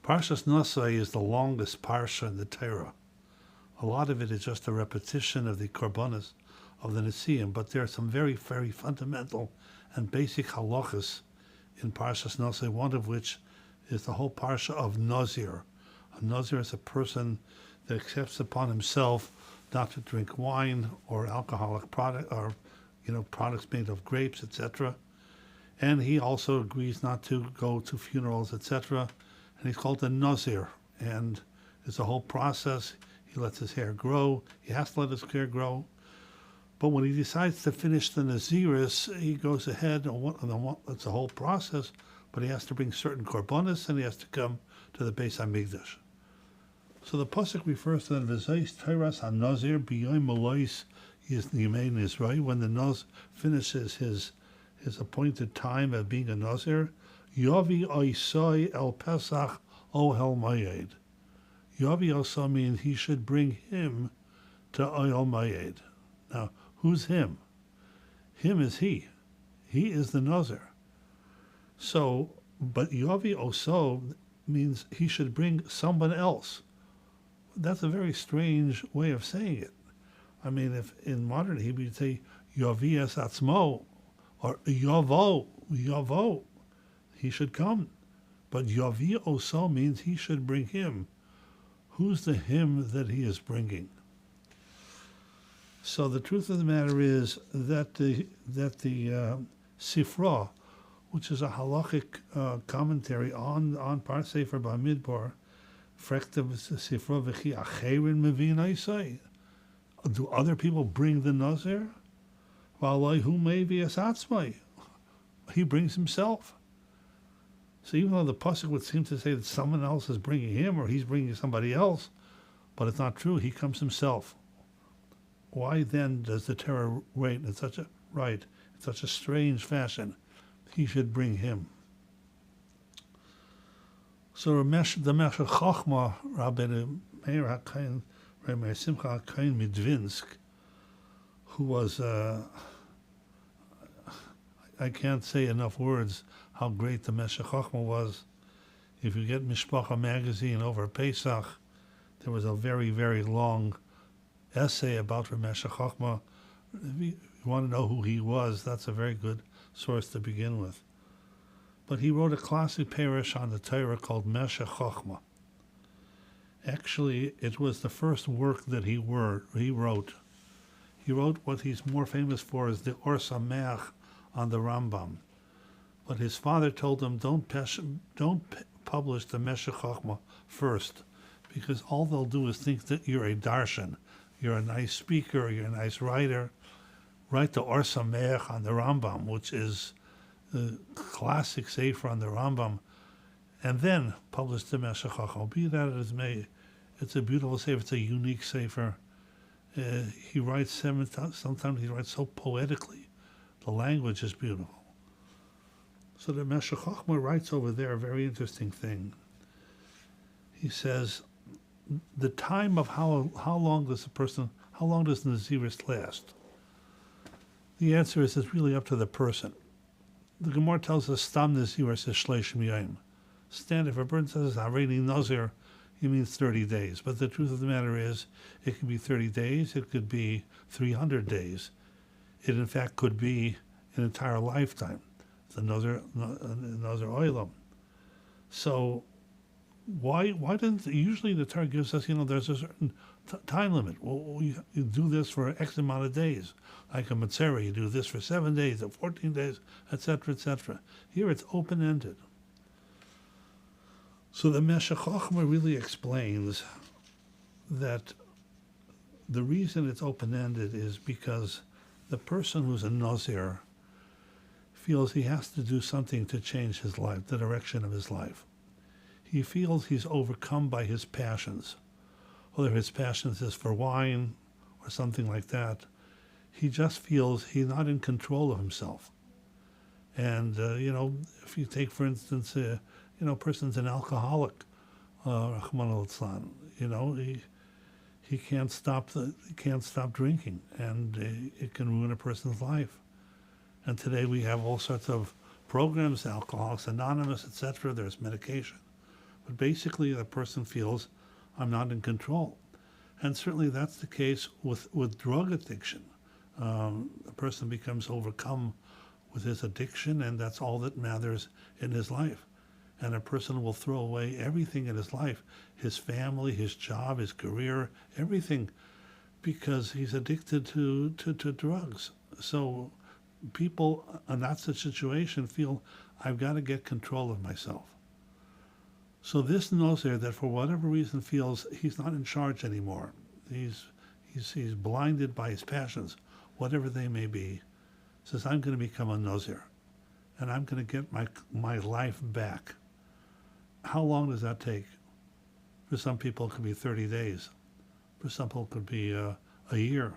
Parshas Naso is the longest parsha in the Torah. A lot of it is just a repetition of the korbanos of the Nesiim, but there are some very, very fundamental and basic halachas in Parshas Naso, one of which is the whole parsha of Nazir. A Nazir is a person that accepts upon himself not to drink wine or alcoholic product, or products made of grapes, etc. And he also agrees not to go to funerals, etc. And he's called a Nazir. And it's a whole process. He lets his hair grow. He has to let his hair grow. But when he decides to finish the Naziris, he goes ahead, and it's a whole process, but he has to bring certain korbanos, and he has to come to the Beis HaMikdash. So the pasuk refers to the V'zayis Teiras HaNazir B'yoyim Malois Yisnimein Yisrael, when the Naz finishes his appointed time of being a Nazir, Yavi Oisai El Pesach Ohel Mayed. Yavi also means he should bring him to Ohel Mayed. Now, who's him? Him is he. He is the Nazir. So, but Yavi Oso means he should bring someone else. That's a very strange way of saying it. I mean, if in modern Hebrew you'd say Yavi es atzmo, or Yavo, he should come. But Yavi Oso means he should bring him. Who's the him that he is bringing? So the truth of the matter is that the Sifra, which is a halachic commentary on Par Sefer Bamidbar, Frekta Sifra v'chi acherin mevin Isai. Do other people bring the Nazir? V'alai hu mevi es atzmai. He brings himself. So even though the pasuk would seem to say that someone else is bringing him or he's bringing somebody else, but it's not true. He comes himself. Why then does the Torah write in such a strange fashion? He should bring him. So the Meshech Chochma, Rabbi Meir HaKain, Rabbi Simcha HaKain Midvinsk, who was, I can't say enough words how great the Meshech Chochma was. If you get Mishpacha magazine over Pesach, there was a very, very long essay about Meshech Chochma. If you want to know who he was, that's a very good source to begin with. But he wrote a classic parish on the Torah called Meshech Chochma. Actually, it was the first work that he wrote. He wrote what he's more famous for as the Or Sameach on the Rambam. But his father told him, don't publish the Meshech Chochma first, because all they'll do is think that you're a darshan, you're a nice speaker, you're a nice writer. Write the Or Sameach on the Rambam, which is the classic sefer on the Rambam, and then publish the Meshech Chochma. Be that as may, it's a beautiful sefer. It's a unique sefer. He writes sometimes he writes so poetically. The language is beautiful. So the Meshech Chochma writes over there a very interesting thing. He says, the time of how long does Naziris last? The answer is it's really up to the person. The Gemara tells us Stam Naziris is Shleishim Yom. If a person says Hareni Nazir, he means 30 days. But the truth of the matter is, it could be 30 days, it could be 300 days. It in fact could be an entire lifetime. It's another oilam. So why doesn't, usually the Torah gives us, there's a certain time limit. Well, you do this for X amount of days. Like a Matzera, you do this for 7 days or 14 days, etc., etc. Here it's open-ended. So the Meshech Chochma really explains that the reason it's open-ended is because the person who's a Nazir feels he has to do something to change his life, the direction of his life. He feels he's overcome by his passions. Whether his passions is for wine or something like that, he just feels he's not in control of himself. And, if you take, for instance, a person's an alcoholic, Rahman al-Islam, he can't stop drinking, and it can ruin a person's life. And today we have all sorts of programs, Alcoholics Anonymous, etc. There's medication. But basically, the person feels, I'm not in control. And certainly that's the case with drug addiction. The person becomes overcome with his addiction, and that's all that matters in his life. And a person will throw away everything in his life, his family, his job, his career, everything, because he's addicted to drugs. So people in that situation feel, I've got to get control of myself. So this Nozer that for whatever reason feels he's not in charge anymore, he's blinded by his passions, whatever they may be, says, I'm going to become a Nozer, and I'm going to get my life back. How long does that take? For some people it could be 30 days. For some people it could be a year.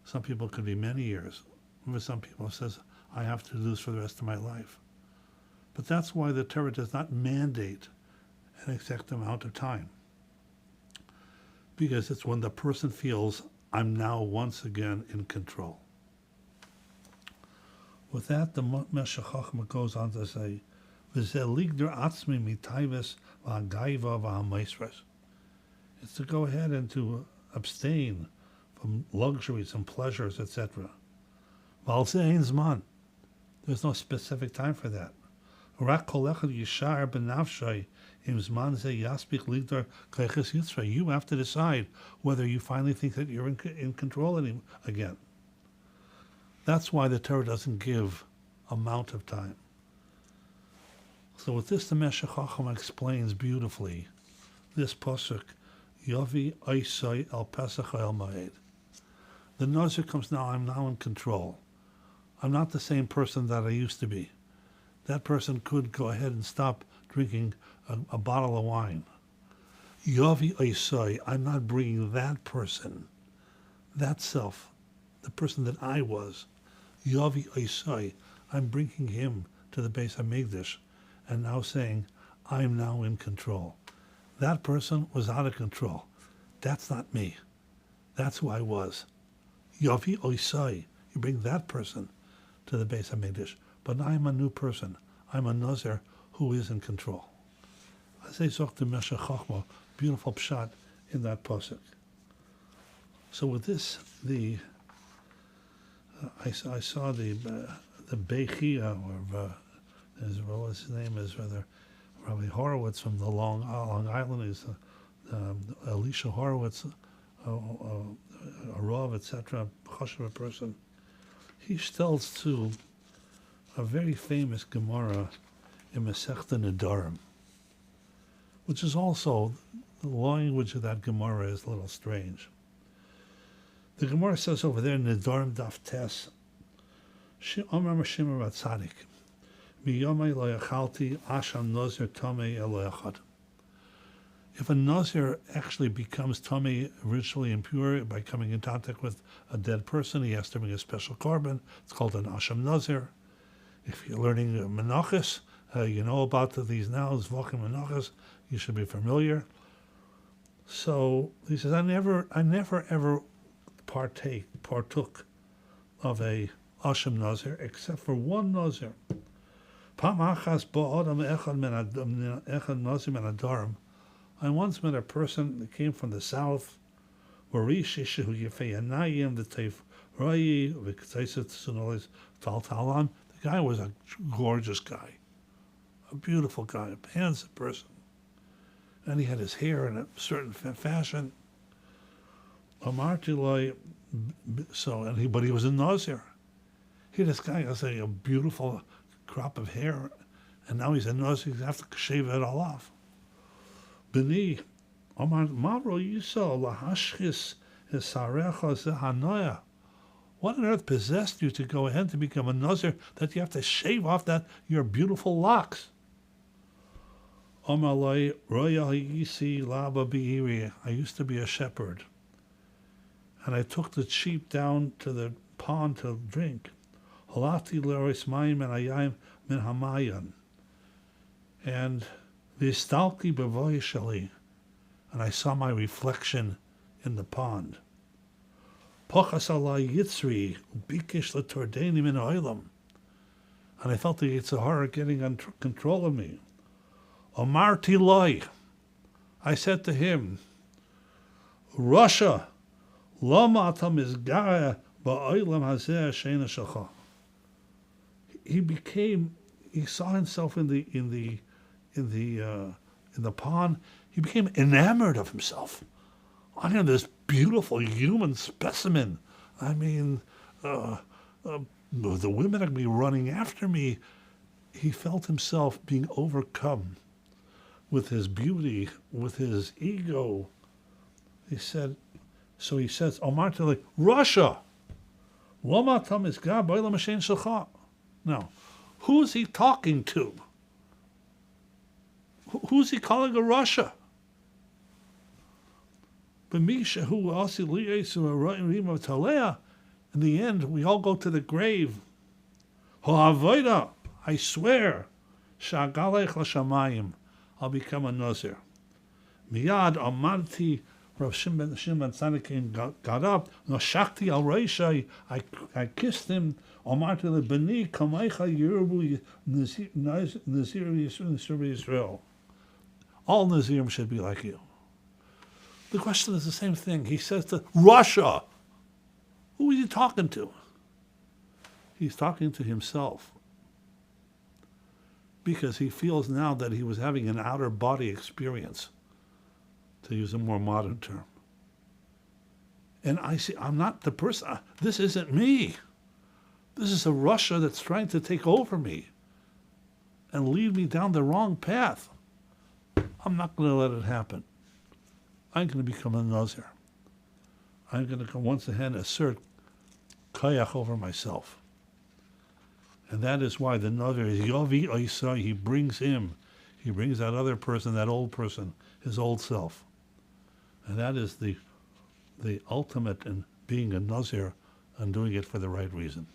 Some people it could be many years. For some people it says, I have to do this for the rest of my life. But that's why the Torah does not mandate an exact amount of time. Because it's when the person feels, I'm now once again in control. With that, the Meshech Chochmah goes on to say, it's to go ahead and to abstain from luxuries and pleasures, etc. There's no specific time for that. You have to decide whether you finally think that you're in control again. That's why the Torah doesn't give amount of time. So with this, the Meshech Chochmah explains beautifully this pasuk, Yovi Oisai El Pesach El Moed. The Nozer comes now, I'm now in control. I'm not the same person that I used to be. That person could go ahead and stop drinking a bottle of wine. Yovi Oisai, I'm not bringing that person, that self, the person that I was. Yovi Oisai, I'm bringing him to the Beis HaMikdash, and now saying, I'm now in control. That person was out of control. That's not me. That's who I was. Yovi Oisai, you bring that person to the Beis HaMikdash, but I'm a new person. I'm a Nozer who is in control. I say the Meshech Chochmah, beautiful pshat in that pasuk. So with this, I saw the Bechia, or what his name is, rather, Rabbi Horowitz from the Long Island, is Elisha Horowitz, a Rav, etc., Choshev person. He tells to a very famous Gemara in Masechta Nedarim, which is also, the language of that Gemara is a little strange. The Gemara says over there, Nedarim Daf Tes, Amar Mashim Rat Tzadik, Miyomai lo yachalti asham nozer tomei elo echad. If a Nazir actually becomes tummy, ritually impure, by coming in contact with a dead person, he has to bring a special korban. It's called an Asham Nazir. If you're learning Menachos, you know about these now, Zvachim Menachos, you should be familiar. So he says, I never ever partook of a Asham Nazir except for one Nazir. I once met a person that came from the south, the guy was a gorgeous guy, a beautiful guy, a handsome person. And he had his hair in a certain fashion. But he was a Nazir. This guy has a beautiful crop of hair, and now he's a Nazir, he's have to shave it all off. B'ni, Omar Mavro Yissocher lahashchis hisarecha zehanoya. What on earth possessed you to go ahead to become a Nazir that you have to shave off your beautiful locks? Omar Loi Roya Yisi Laba Biiri. I used to be a shepherd, and I took the sheep down to the pond to drink. Halati lerois mayim and ayayim min hamayan. And Vistalki bevoy shali, and I saw my reflection in the pond. Pochas alai yitzri bikish letordeni min oilam, and I felt the Yissocher getting under control of me. Amarti loy. I said to him, Russia, lama atam izgara ba'olam hazeh sheina shalcha. He saw himself in the pond. He became enamored of himself. I am this beautiful human specimen. I mean, the women are going to be running after me. He felt himself being overcome with his beauty, with his ego. He says, Omartele, Russia! Now, who's he talking to? Who's he calling a Russia? In the end, we all go to the grave. I swear, I'll become a Nazir. Miyad amarti, Rav Shimon Tzadikin got up. No shakti al reisha, I kissed him. Amarti lebeni kamaycha yirbu Nazir Yisrael. All Nazirim should be like you. The question is the same thing. He says to Russia. Who is he talking to? He's talking to himself. Because he feels now that he was having an outer body experience, to use a more modern term. And I see, I'm not the person, this isn't me. This is a Russia that's trying to take over me and lead me down the wrong path. I'm not going to let it happen. I'm going to become a Nazir. I'm going to once again assert koyach over myself. And that is why the Nazir is Yovi Oisai. He brings that other person, that old person, his old self. And that is the ultimate in being a Nazir and doing it for the right reason.